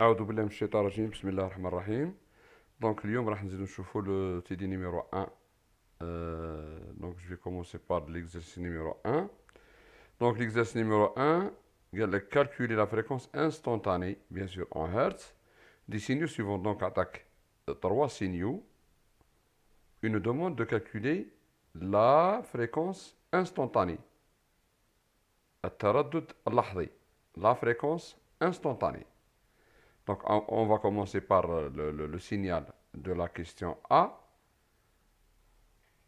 أعوذ بالله من الشيطان الرجيم. بسم الله الرحمن الرحيم. Donc اليوم راح نزيدو نشوفو le TD numéro 1. Donc je vais commencer par l'exercice numéro 1. Donc l'exercice numéro 1, قال لك calculer la fréquence instantanée, bien sûr en Hertz, des signaux suivants. Donc attaque 3 signaux. Il nous demande de calculer la fréquence instantanée. التردد اللحظي. La fréquence instantanée. Donc, on va commencer par le signal de la question A.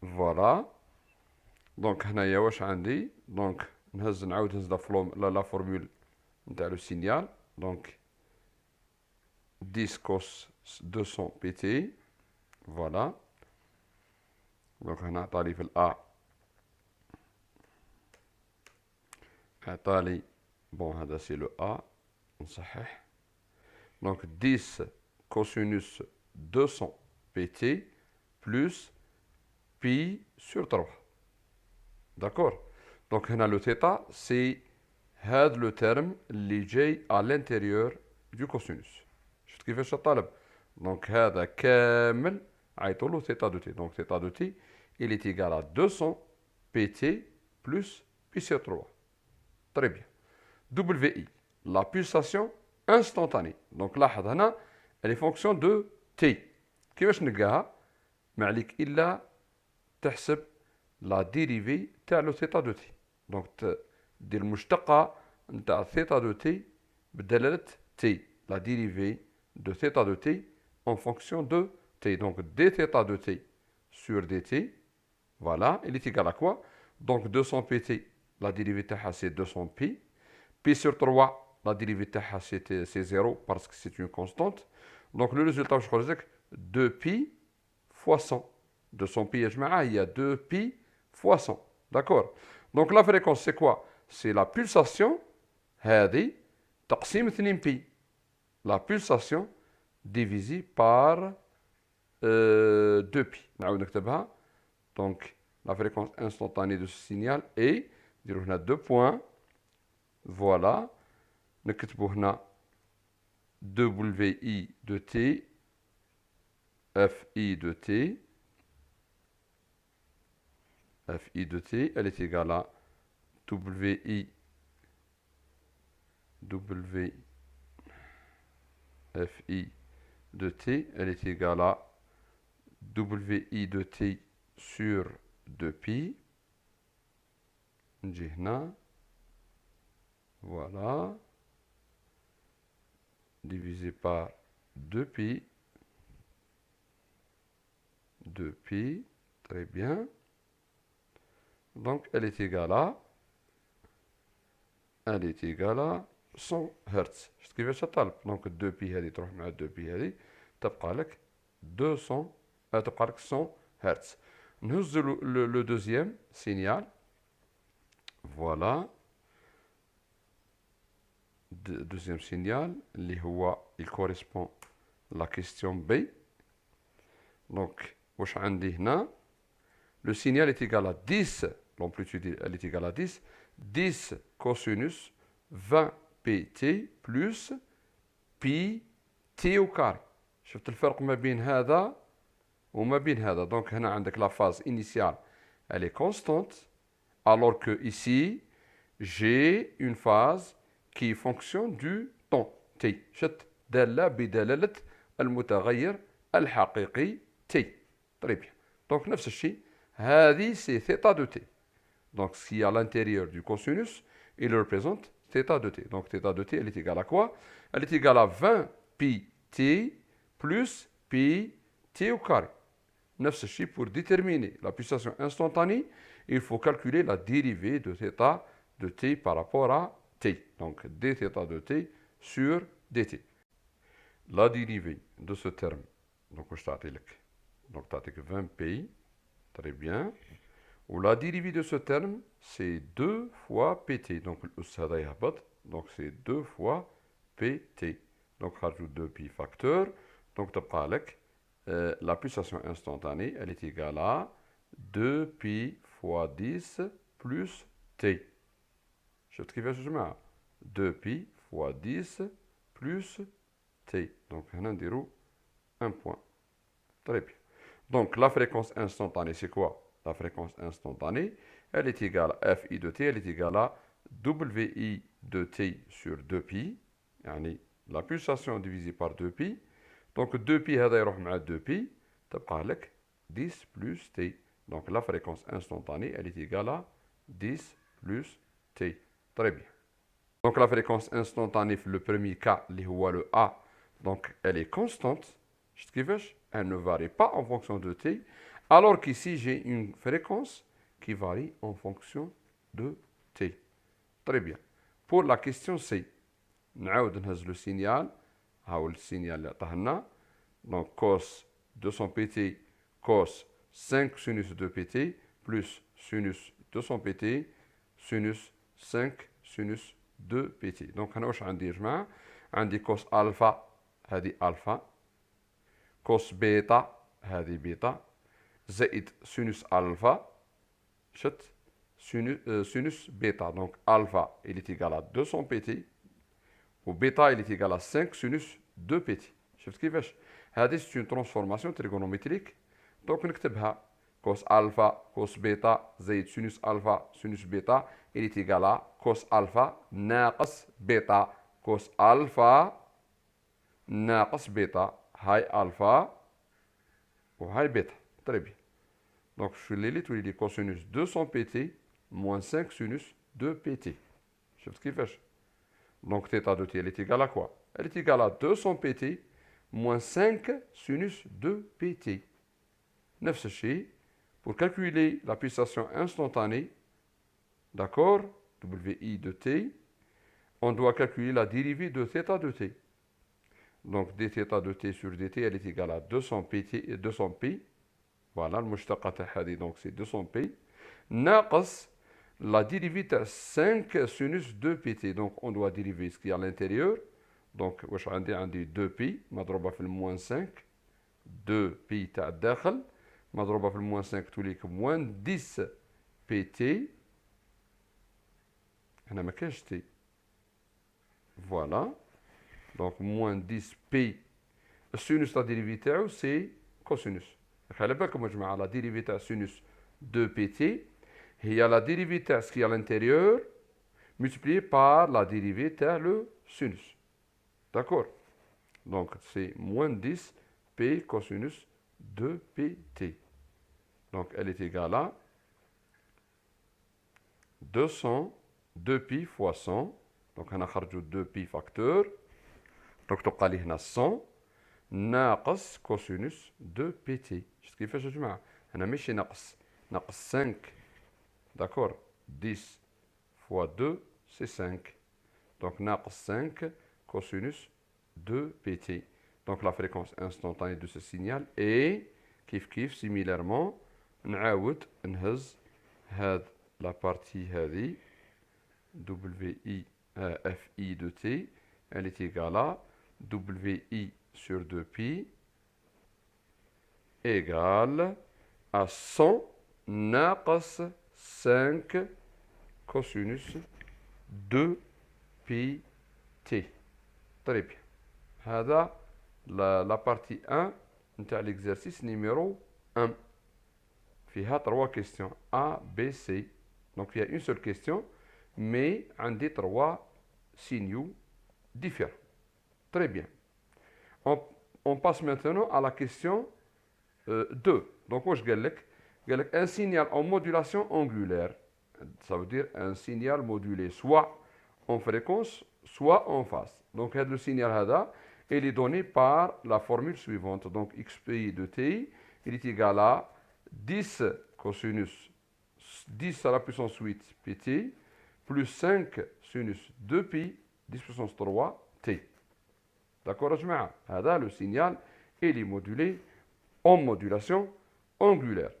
Voilà. Donc, هنايا واش عندي. Donc, نعاود نهز la formule نتاع le signal. Donc, 10 cos 200 pt. Voilà. Donc, هنا عطالي في الA. عطالي bon هذا c'est le A. نصحح. Donc 10 cosinus 200 pt plus pi sur 3. D'accord. Donc هنا le θ c'est هذا le terme اللي جاي à l'intérieur du cosinus. شفت كيفاش الطالب. Donc هذا كامل عيطولو θ de t. Donc θ de t il est égal à 200 pt plus pi sur 3. Très bien. WI, la pulsation instantanée. Donc لاحظ هنا elle est fonction de t. كيفاش نلقاها؟ ما عليك إلا تحسب لا ديريفي تاع لو ثيتا دو تي. دونك دير المشتقة نتاع ثيتا دو تي بدلالة تي. لا ديريفي دو ثيتا دو تي en fonction de t. Donc d θ de t sur dt. Voilà, il est égal à quoi? Donc 200 pt, la dérivée تاعها c'est 200 pi. Pi sur 3, la dérivée تاعها c'est 0 parce que c'est une constante. Donc le résultat, je crois que 2 pi fois 100. 200 pi, il y a 2 pi fois 100. D'accord. Donc la fréquence, c'est quoi? C'est la pulsation, هذه تقسيم 2 pi. La pulsation divisée par 2 pi. نعاود نكتبها. Donc la fréquence instantanée de ce signal est, نديرو هنا 2 points. Voilà. نكتبو هنا WI de t, FI de t. FI de t, elle est égale à WI FI de t, elle est égale à WI de t sur 2pi. نجي هنا. Voilà. Divisé par 2pi. 2pi. Très bien. Donc, elle est égale à 100 Hz. شفت كيفاش طالب. دونك 2pi هذه تروح مع 2pi هذه تبقى لك 200 تبقى لك 100 Hz. نهز le deuxième signal. Voilà. Deuxième signal, il correspond à la question B. Donc, le signal est égal à 10, l'amplitude elle est égale à 10, 10 cosinus 20 pt plus pi t au carré. شفت الفرق ما بين هذا وما بين هذا. Donc هنا عندك la phase initiale elle est constante, alors que ici j'ai une phase qui est fonction du temps t. شت دالة بدلالة المتغير الحقيقي t. Très bien. Donc نفس الشيء هذه c'est θ de t. Donc ce qui est à l'intérieur du cosinus il représente θ de t. Donc θ de t elle est égale à quoi? Elle est égale à 20 pi t plus pi t au carré. نفس الشيء pour déterminer la pulsation instantanée il faut calculer la dérivée de θ de t par rapport à t. Donc dθ de t sur dt. La dérivée de ce terme, donc je تعطيلك. Donc تعطيك 20 pi. Très bien. Ou la dérivée de ce terme, c'est 2 fois pt. Donc الأس هذا يهبط. Donc c'est 2 fois pt. Donc rajoute 2 pi facteur. Donc تبقى لك la pulsation instantanée, elle est égale à 2 pi fois 10 plus t. شفت كيفاش يا جماعة؟ 2 pi fois 10 plus t. T. Donc, on a un point. Très bien. Donc, la fréquence instantanée, c'est quoi? La fréquence instantanée, elle est égale à Fi de T, elle est égale à Wi de T sur 2pi. يعني la pulsation divisée par 2pi. Donc 2pi هذا يروح مع 2pi. تبقى لك 10 plus T. Donc la fréquence instantanée, elle est égale à 10 plus T. Très bien. Donc la fréquence instantanée, le premier cas, اللي هو le A, donc elle est constante. Elle ne varie pas en fonction de T. Alors qu'ici, j'ai une fréquence qui varie en fonction de T. Très bien. Pour la question C, نعاود نهز le signal. هاو السينيال اللي عطاهنا. Donc cos 200 pt cos 5 sinus 2 pt plus sinus 200 pt sinus 5 sinus 2 pt. Donc هنا واش عندي يا جماعه؟ عندي cos الفا هذه الفا، كوس بيتا هذه بيتا، زائد سينوس الفا شت سينوس بيتا. دونك الفا il est égal à 200 pt وبيتا il est égal à 5 سينوس 2 pt. شفت كيفاش؟ هذه سي اون ترانسفورماسيون تريغونومتريك. دونك نكتبها كوس الفا كوس بيتا زائد سينوس الفا سينوس بيتا il est égal à كوس الفا ناقص بيتا كوس الفا ناقص بيتا. هاي الفا وهاي بيتا. Très bien. Donc je vais les cosinus 200 pt moins 5 sinus 2 pt. شفت كيفاش؟ Donc θ de t elle est égale à quoi? Elle est égale à 200 pt moins 5 sinus 2 pt. نفس الشيء pour calculer la pulsation instantanée, d'accord, Wi de t, on doit calculer la dérivée de θ de t. Donc dθ de t sur dt elle est égale à 200 pt et 200 pi. Voilà, le مشتقة تاع هذه donc c'est 200 pi ناقص la dérivée تاع 5 sinus 2 pt. Donc on doit dériver ce qui est à l'intérieur. Donc واش عندي 2 pi مضروبة في الموان 5 2 pi تاع الداخل مضروبة في الموان 5 توليك موان 10 pt. هنا ما كاينش تي. فوالا donc moins 10 pi. Le sinus la dérivée تاعو c'est cosinus. خلي بالكم يا جماعه la dérivée تاع sinus 2 pt هي la dérivée تاع ce qui est à l'intérieur multiplié par la dérivée تاع le sinus. D'accord? Donc c'est moins 10 p cosinus 2 pt. Donc elle est égale à 200 2pi fois 100. Donc هنخرجوا 2pi facteur. Donc تبقى لي هنا 100 ناقص كوسينوس 2 بي تي. شفت كيفاش يا جماعه؟ هنا ماشي ناقص 5 داكور 10 فوا 2 سي 5 دونك ناقص 5 كوسينوس 2 بي تي. دونك لا فريكونس انستونتاني دو سو سينيال اي كيف سيميلارمون نعاود نهز هاد لا بارتي هذه Wi Fi de t elle est égale à Wi sur 2pi égale à 100 ناقص 5 cosinus 2 pi t. Très bien. هذا la partie 1 نتاع l'exercice numéro 1. فيها 3 questions A, B, C. Donc il y a une seule question mais عندي 3 signaux différents. Très bien. On passe maintenant à la question 2. Donc, moi, je dis un signal en modulation angulaire. Ça veut dire un signal modulé soit en fréquence, soit en phase. Donc, le signal هذا, il est donné par la formule suivante. Donc, xpi de t, il est égal à 10 cosinus 10 à la puissance 8 pt plus 5 sinus 2pi 10 puissance 3 t. D'accord, يا جماعة؟ هذا le signal il est modulé en modulation angulaire.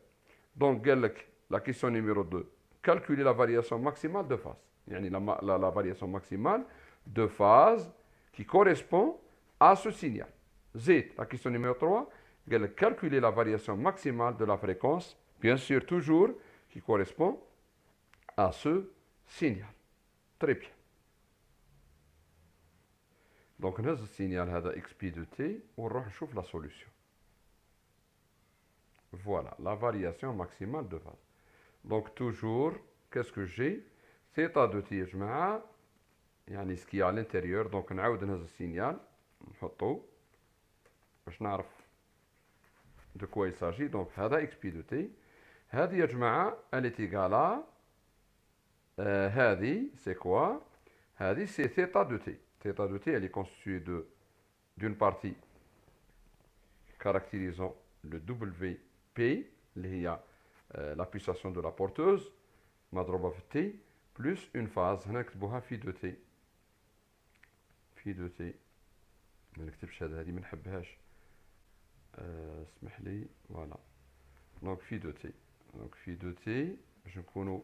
Donc قال لك la question numéro 2 calculer la variation maximale de phase. يعني la variation maximale de phase qui correspond à ce signal. Z, la question numéro 3 قال لك calculer la variation maximale de la fréquence, bien sûr toujours qui correspond à ce signal. Très bien. Donc نهز السينيال هذا x pi de t ونروح نشوف la solution. Voilà, la variation maximale de phase. Donc toujours, qu'est-ce que j'ai? θ de t يا جماعة يعني ce qui est à l'intérieur. Donc نعاود نهز السينيال نحطو باش نعرف de quoi il s'agit. Donc هذا x pi de t. هذه يا جماعة elle est égale à هذه c'est quoi? هذه c'est θ de t. θ de t elle est constituée d'une partie caractérisant le WP اللي هي la pulsation de la porteuse مضروبة في t plus une phase. هنا نكتبوها في دو تي. في دو تي ما نكتبش هذه ما نحبهاش. اسمح لي فوالا. دونك في دو تي. دونك في دو تي باش نكونوا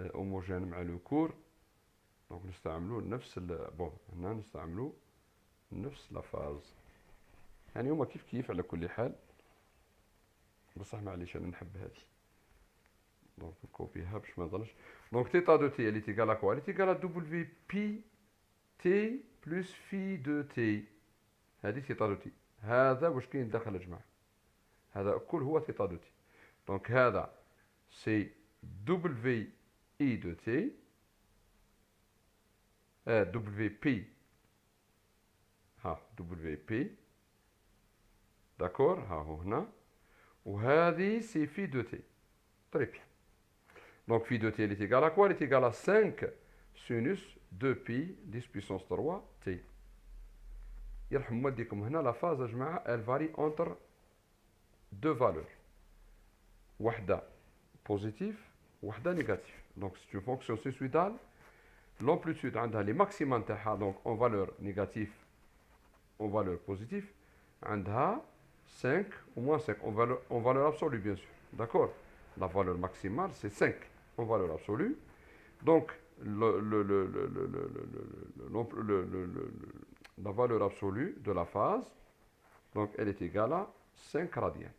هوموجين مع لو كور. دونك نستعملوا نفس بون هنا نستعملوا نفس لا فاز. يعني هما كيف كيف على كل حال. بصح معليش انا نحب هذه. دونك نكوبيها باش ما نضلش. دونك تيتا دو تي اللي تيغال كوا؟ اللي تيغال دبليو بي تي بلس في دو تي. هذه تيتا دو تي. هذا واش كاين داخل يا جماعه؟ هذا الكل هو تيتا دو تي. دونك هذا سي دبليو اي دو تي دبليو بي. ها دبليو بي داكور. ها هو هنا. وهذه سي في دو تي. طري بيان. Donc phi de t elle est égale à quoi? Elle est égale à 5 sinus 2pi 10 puissance 3 t. يرحم والديكم هنا la phase يا جماعة elle varie entre deux valeurs. واحدة positive واحدة négative. Donc c'est une fonction sinusoïdale. L'amplitude عندها les maxima نتاعها donc en valeur négative en valeur positive عندها 5 ou moins 5 en valeur absolue bien sûr. D'accord? La valeur maximale c'est 5 en valeur absolue. Donc, la valeur absolue de la phase, donc elle est égale à 5 radians.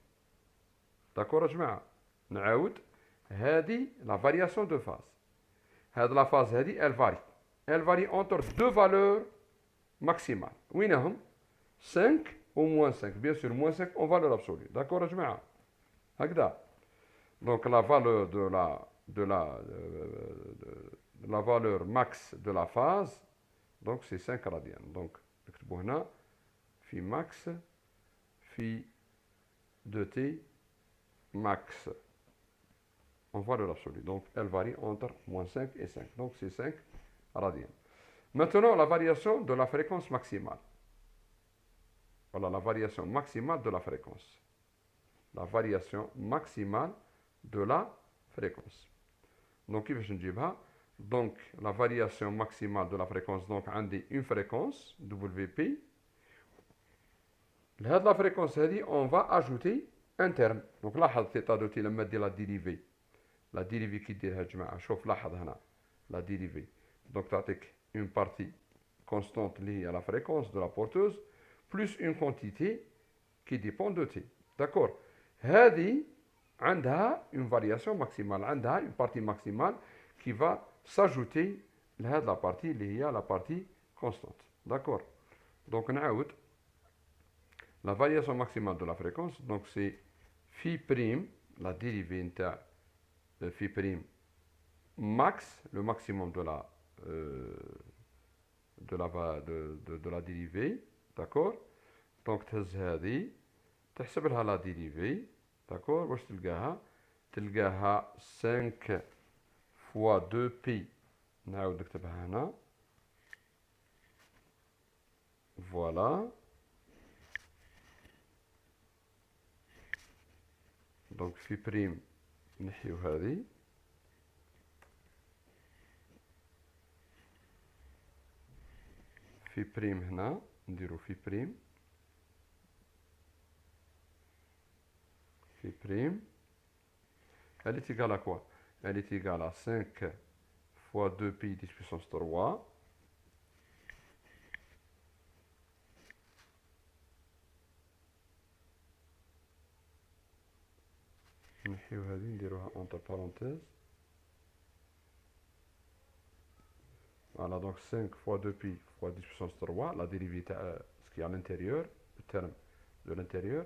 D'accord, جماعة؟ نعاود هذه la variation de phase. هذه la phase هذه elle varie. Elle varie entre deux valeurs maximales. وينهم؟ 5 ou moins 5. Bien sûr, moins 5 en valeur absolue. D'accord, جماعة؟ هكذا. Donc la valeur de la valeur max de la phase, donc c'est 5 radians. Donc نكتبو هنا في max في 2t max en valeur absolue. Donc elle varie entre moins 5 et 5. Donc c'est 5 radians. Maintenant la variation de la fréquence maximale. Voilà la variation maximale de la fréquence. La variation maximale de la fréquence. Donc كيفاش نجيبها؟ Donc la variation maximale de la fréquence, donc عندي une fréquence WP. لهاد la fréquence هذه on va ajouter un terme. Donc لاحظ ثيتا دو تي لما دير لا ديريفي. لا ديريفي كي ديرها يا جماعة شوف لاحظ هنا لا ديريفي. Donc تعطيك une partie constante اللي هي la fréquence de la porteuse plus une quantité qui dépend de t. D'accord? هذه عندها une variation maximale. عندها une partie maximale qui va s'ajouter لهاد la partie اللي هي la partie constante. D'accord? Donc نعاود la variation maximale de la fréquence. Donc c'est phi prime la dérivée نتاع phi prime max le maximum de la dérivée. D'accord? Donc تهز هذه تحسب لها لا ديريفي. داكور واش تلقاها؟ تلقاها 5 فوا 2 بي. نعاود نكتبها هنا فوالا. دونك في بريم نحيو هذه في بريم هنا نديرو في بريم في بريم. Elle est égale à quoi? Elle est égale à 5 fois 2 pi 10 puissance 3 نحيو هذه نديروها entre parenthèses. Voilà, donc 5 fois 2pi fois 10 puissance 3, la dérivée, ce qui est à l'intérieur, le terme de l'intérieur,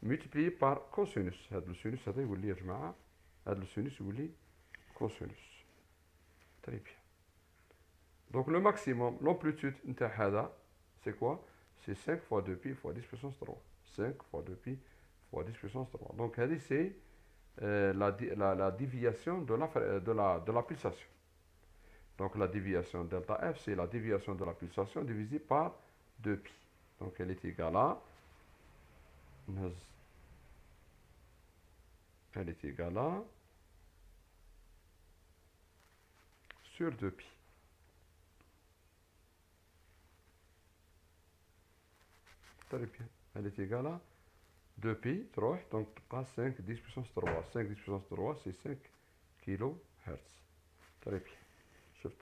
multiplié par cosinus. هذا السينوس هذا يولي يا جماعة، هذا السينوس يولي cosinus. Très bien. Donc le maximum, l'amplitude نتاع هذا, c'est quoi? C'est 5 fois 2pi fois 10 puissance 3. 5 fois 2pi fois 10 puissance 3. Donc هذه c'est la déviation de la pulsation. Donc la déviation delta F, c'est la déviation de la pulsation divisée par 2pi. Donc elle est égale à... Elle est égale à... sur 2pi. Très bien. Elle est égale à 2pi, 3, donc 5 10 puissance 3. 5 10 puissance 3, c'est 5 kHz. Très bien. شفت.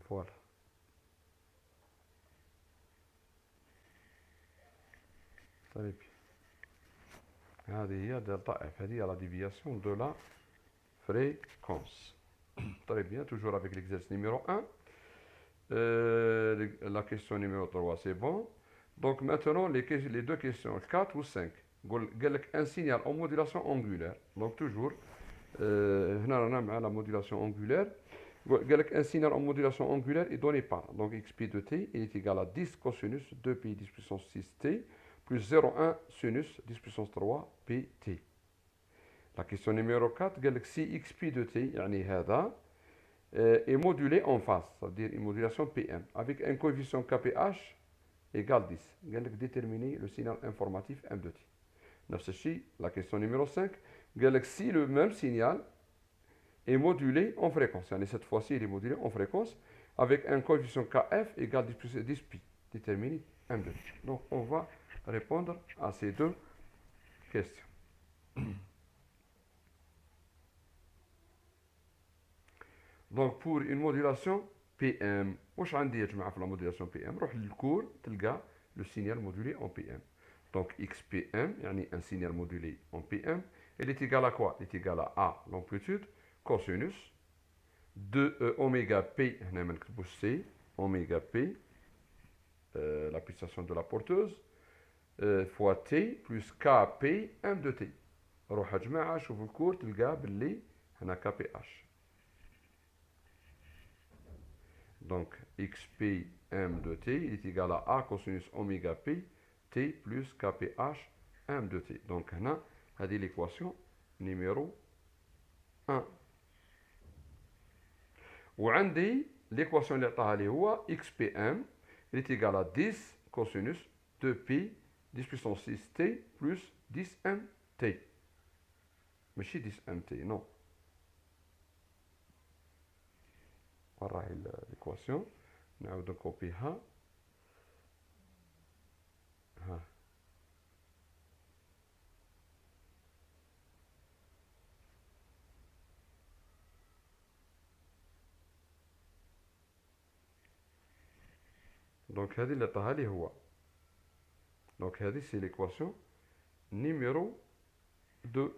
Voilà. Très bien. هذه هي delta F. هذه هي la déviation de la fréquence. Très bien, toujours avec l'exercice numéro 1. La question numéro 3, c'est bon. Donc maintenant, les deux questions, 4 ou 5. Un signal en modulation angulaire. Donc toujours, la modulation angulaire. Un signal en modulation angulaire est donné par. Donc xp de t est égal à 10 cosinus 2pi 10 puissance 6t plus 0,1 sinus 10 puissance 3 pt. La question numéro 4, si xp de t, يعني هذا, est modulé en phase, ça veut dire une modulation PM, avec un coefficient KPH égale 10. قال لك déterminer le signal informatif M de t. نفس الشيء, la question numéro 5, قال لك si le même signal est modulé en fréquence, يعني cette fois-ci il est modulé en fréquence, avec un coefficient KF égale 10 pi, déterminer M de t. Donc on va répondre à ces deux questions. Donc pour une modulation PM, واش عندي يا جماعه في la modulation PM؟ روح للكور تلقى le signal modulé en PM. Donc XPM, يعني un signal modulé en PM, il est égal à quoi? Il est égal à A, l'amplitude, cosinus, de oméga P, هنا ما نكتبوش C, oméga P, la pulsation de la porteuse, fois T plus KP M de T. روح يا جماعه شوفوا الكور تلقى باللي هنا KPH. Donc, xpm de t est égal à A cosinus oméga p, t plus kph m de t. Donc, هنا هذه l'équation numéro 1. وعندي l'équation اللي عطاها لي هو xpm il est égal à 10 cosinus 2pi 10 puissance 6t plus 10 mt. ماشي 10 mt, non. راهي l'équation نعاود نكوبيها ها. دونك هذه اللي عطاها لي هو. دونك هذه سي l'équation numéro 2.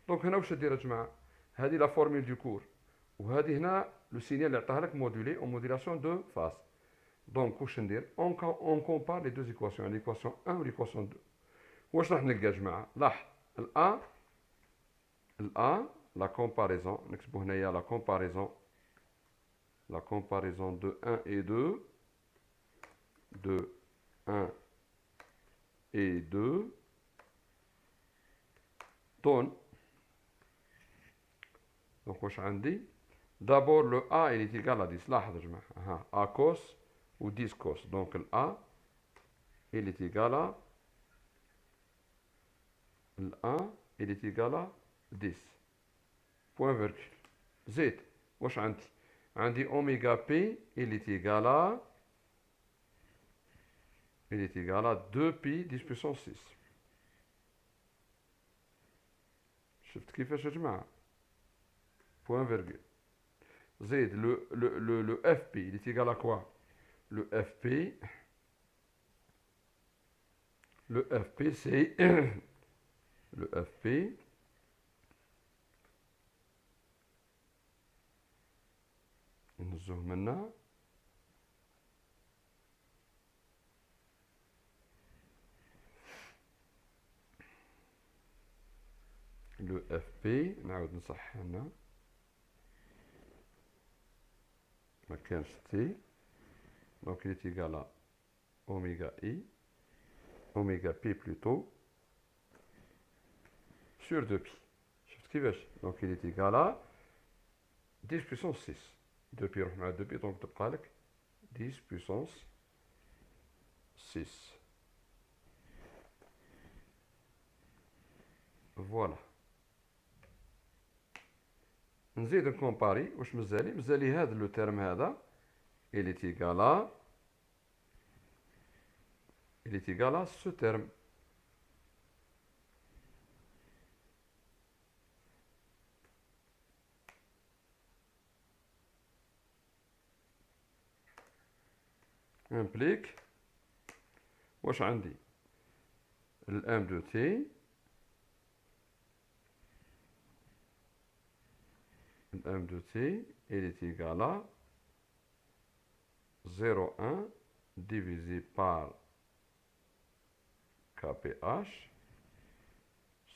دونك هنا واش دير يا جماعه؟ هذه لا فورمول دو كور، وهذه هنا لو سينيال اللي عطاها لك مودولي اون موديلاسيون دو فاز. دونك واش ندير؟ اون كومبار لي دو ايكواسيون، ليكواسيون 1 و ليكواسيون 2. واش راح نلقى يا جماعه؟ لاحظ الA لا كومباريزون، نكتبو هنايا لا كومباريزون دو 1 et 2 de 1 et 2 donne. Donc واش عندي؟ d'abord le A il est égal à 10. لاحظ يا جماعه A cos ou 10 cos. Donc le A il est égal à le A il est égal à 10 point virgule. زيد واش عندي؟ عندي oméga P il est égal à 2pi 10 puissance 6. شفت كيفاش يا جماعه؟ point virgule. زيد le FP il est égal à quoi? Le FP Le FP, c'est le FP. نزوه منا. Le FP نعاود نصحح هنا ما كانش تي دونك il est égal à oméga I oméga P plutôt sur 2pi. شفت كيفاش؟ دونك il est égal à 10 puissance 6 2pi يروح مع 2pi دونك تبقى لك 10 puissance 6. فوالا نزيد نكومباري واش مازالي هذا لو تيرم هذا il est égal à ce terme. implique واش عندي ال M de T ال M de T il est égal à 0,1 divisé par KPH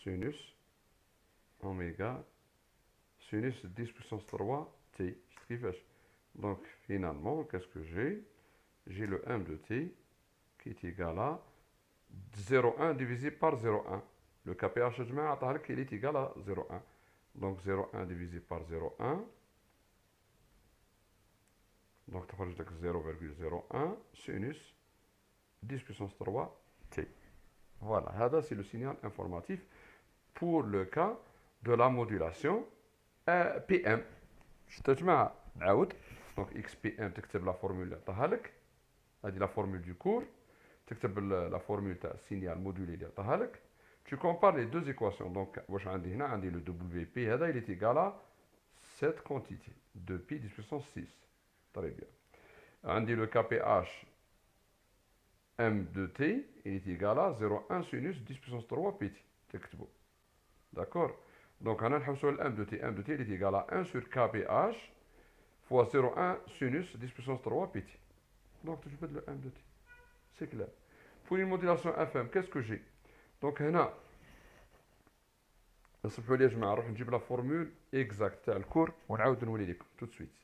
sinus oméga sinus 10 puissance 3 T. Donc finalement, qu'est-ce que j'ai? J'ai le M de T qui est égal à 0,1 divisé par 0,1. Le KPH il est égal à 0,1. Donc 0,1 divisé par 0,1. Donc tu as 0,01 sinus 10 puissance 3 T. Voilà, c'est le signal informatif pour le cas de la modulation PM. تجمع نعاود donc XPM تكتب la formule اللي عطاها لك هذه la formule du cours تكتب la formule تاع السينيال مودولي اللي عطاها لك tu compares les deux équations donc واش عندي هنا عندي le WP هذا il est égal à cette quantité de pi 10 puissance 6 très bien عندي le KPH M de T il est égal à 0,1 sinus 10 puissance 3 pt تكتبوا d'accord donc هنا نحوسوا M de T il est égal à 1 sur KPH fois 0,1 sinus 10 puissance 3 pt donc تجبد le M de T c'est clair. Pour une modulation FM qu'est-ce que j'ai donc هنا نصبحوا لي يا جماعه نروح نجيب لا فورمول اكزاكت تاع الكور ونعاود نولي لكم tout de suite.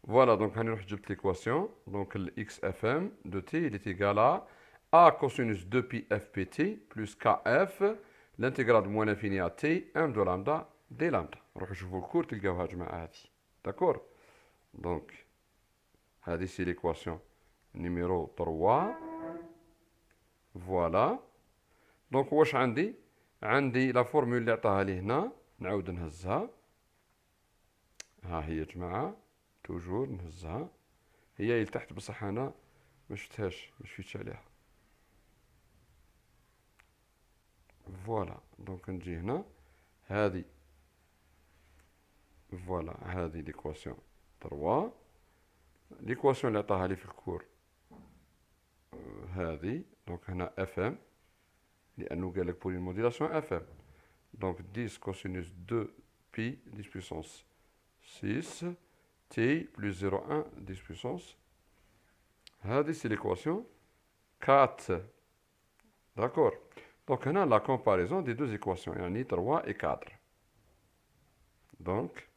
Voilà, donc on a l'équation. Donc le XFM de T il est égal à A cosinus 2pi FPT plus KF, l'intégrale de moins l'infini à T, M de lambda d lambda. نروحوا نشوفوا الكور تلقاوها جماعة هذه. D'accord. Donc هذه c'est l'équation numéro 3. Voilà. Donc واش عندي؟ عندي لا فورمول اللي عطاها لي هنا نعاود نهزها. ها هي جماعة. توجور نهزها هي اللي تحت بصح انا ما شفتهاش ما شفتش عليها فوالا دونك نجي هنا هذه فوالا هذه ليكواسيون 3 ليكواسيون اللي عطاها لي في الكور هذه دونك هنا اف ام لانه قال لك بور موديلاسيون اف ام دونك 10 كوسينوس 2 بي 10 بويسونس 6 T plus 0,1 10 puissance. C'est l'équation 4. D'accord. Donc, on a la comparaison des deux équations. Il y en a 3 et 4. Donc,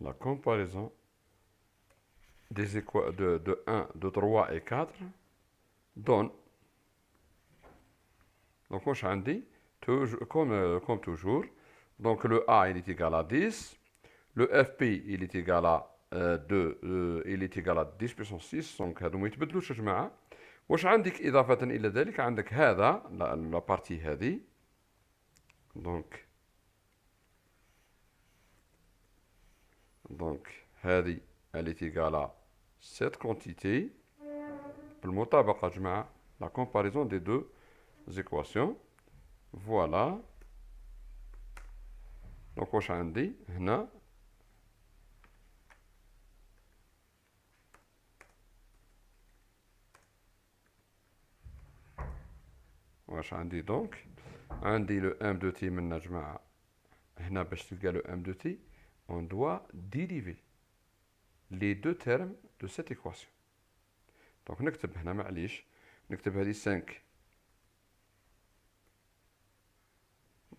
la comparaison des équations de 1, de 3 et 4 donne. Donc, moi, je dis. Comme toujours. Donc le A il est égal à 10. Le FP il est égal à 2 il est égal à 10 puissance 6 دونك هادو ما يتبدلوش يا جماعة. واش عندك إضافة إلى ذلك عندك هذا لا بارتي هذه دونك هذه elle est égale à cette quantité بالمطابقة يا جماعة la comparaison des deux équations. Voilà. Donc واش عندي هنا واش عندي دونك؟ عندي لو ام دو تي من جماعة هنا باش تلقى لو ام دو تي on doit dériver les deux termes de cette équation. Donc نكتب هنا معليش نكتب هذه 5.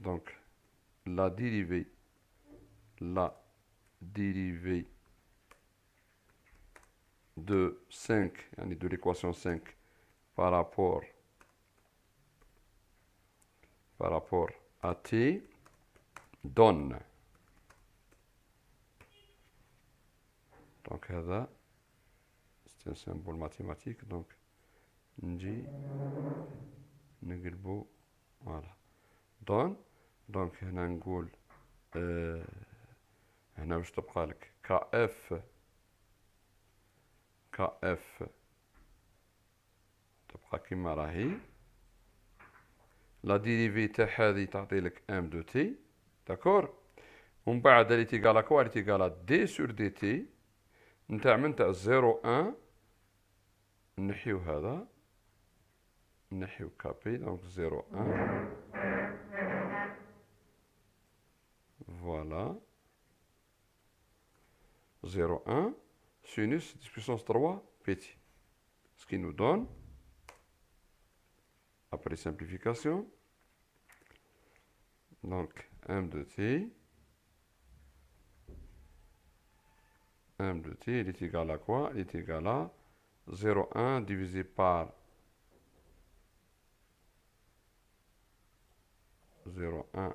Donc la dérivée de 5 يعني de l'équation 5 par rapport à t donne. Donc هذا c'est un symbole mathématique, donc نجي نقلبو فوالا donne. donc هنا نقول هنا واش تبقى لك كاف تبقى كيما راهي. لا ديريفي تاع هذه تعطي لك ام دو تي داكور. ومن بعد اللي تيقالا كوا اللي تيقالا دي سور دي تي نتاع من تاع 0 1 نحيو هذا نحيو كابي دونك 0 1 فوالا 0 1 sinus 10 puissance 3 pt, ce qui nous donne après simplification donc m de t il est égal à quoi? Il est égal à 0,1 divisé par 0,1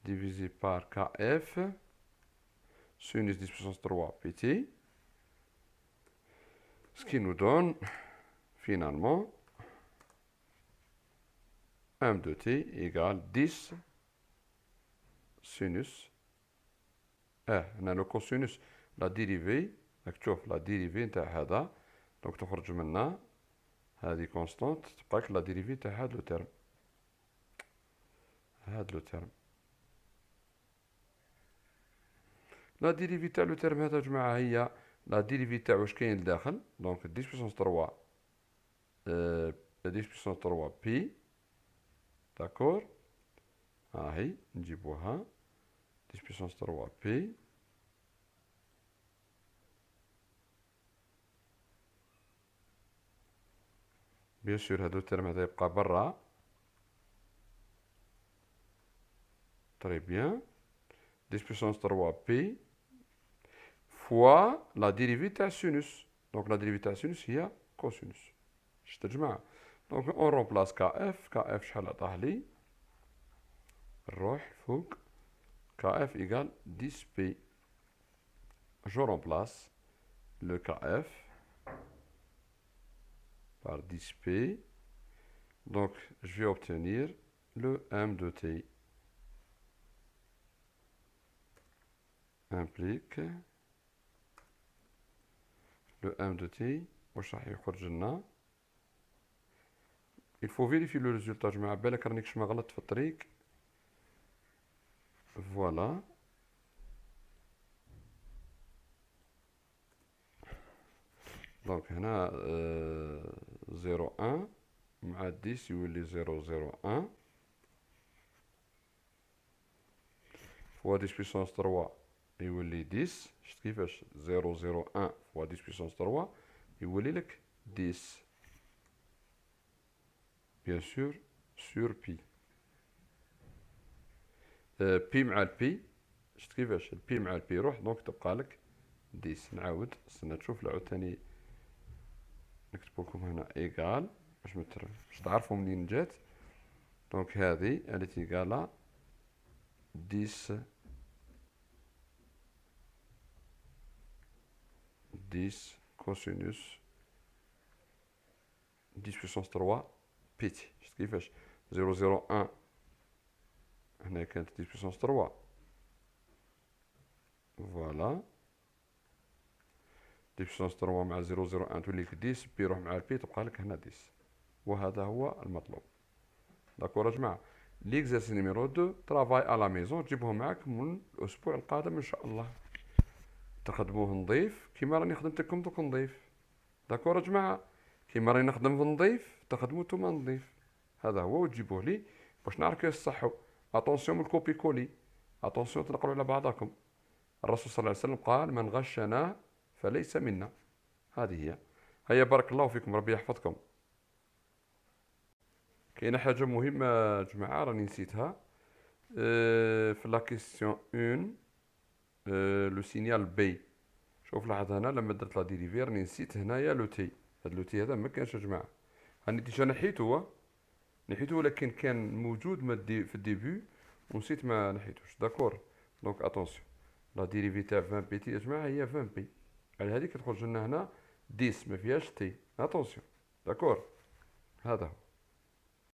divisé par kf sinus 10 puissance 3 pt, ce qui nous donne finalement m de t égale 10 sinus هنا لو كوسينوس لا ديريفي راك تشوف لا ديريفي نتاع هذا دونك تخرج منا هذه كونستانت تبقاك لا ديريفي تاع هذا لو تيرم لا ديريفي تاع لو تيرم هذا يا جماعه هي لا ديريفي تاع واش كاين لداخل دونك 10 بويسونس 3 10 بويسونس 3 بي داكور. هاهي نجيبوها 10 بويسونس 3 بي بيان سور هادو الترم هذا يبقى برا تري بيان 10 بويسونس 3 بي فوا لا ديريفي تاع سينوس دونك لا ديريفي تاع سينوس هي كوسينوس. شفت يا جماعة دونك اون رومبلاس كاف شحال عطاه لي نروح فوق كاف ايكال 10 بي جو رومبلاس لو كاف par 10p, donc je vais obtenir le m de t implique le m de t واش راح يخرج لنا. il faut vérifier le résultat جماعة بالك رانيكش ما غلطت في الطريق. فوالا دونك هنا 0 1 مع 10 يولي 0 0 1 فوا 10 بويسونس 3 يولي 10. شفت كيفاش 0 0 1 فوا 10 بويسونس 3 يولي لك 10 بيان سور سور بي بي مع البي. شفت كيفاش البي مع البي يروح دونك تبقى لك 10. نعاود استنى تشوف العود تاني نكتبو لكم هنا ايكال باش تعرفوا منين جات. دونك هذه التي ايكالا 10 كوسينوس 10 بويسونس 3 بيتي. شفت كيفاش 0 0 1 هنا كانت 10 بويسونس 3 فوالا 10 بويسونس 3 مع 0 0 1 تولي لك 10 بي يروح مع البي تبقى لك هنا 10 وهذا هو المطلوب. داكور يا جماعه ليكزارسي نيميرو 2 ترافاي ا لا ميزون تجيبوه معاك من الاسبوع القادم ان شاء الله تخدموه نظيف كيما راني خدمت لكم دوك نظيف. داكور يا جماعه كيما راني نخدم في نظيف تخدموا نتوما نظيف. هذا هو، وتجيبوه لي باش نعرف كيف تصحوا. اتونسيون من الكوبي كولي، اتونسيون تنقلوا على بعضكم. الرسول صلى الله عليه وسلم قال: من غشنا فليس منا. هذه هي. هيا بارك الله فيكم، ربي يحفظكم. كاينه حاجه مهمه يا جماعه راني نسيتها. في لا كيسيون 1 لو سينيال بي. شوف لاحظ هنا لما درت لا ديريفي راني نسيت هنايا لو تي. هاد لو تي هذا ما كانش يا جماعه، راني ديجا نحيته ولكن كان موجود في الديبي ونسيت ما نحيتوش. داكور. دونك اتونسيون، لا ديريفي تاع 20 بي تي يا جماعه هي 20 بي، على هذيك تخرج لنا هنا 10 ما فيهاش تي. اتونسيون. داكور. هذا هو.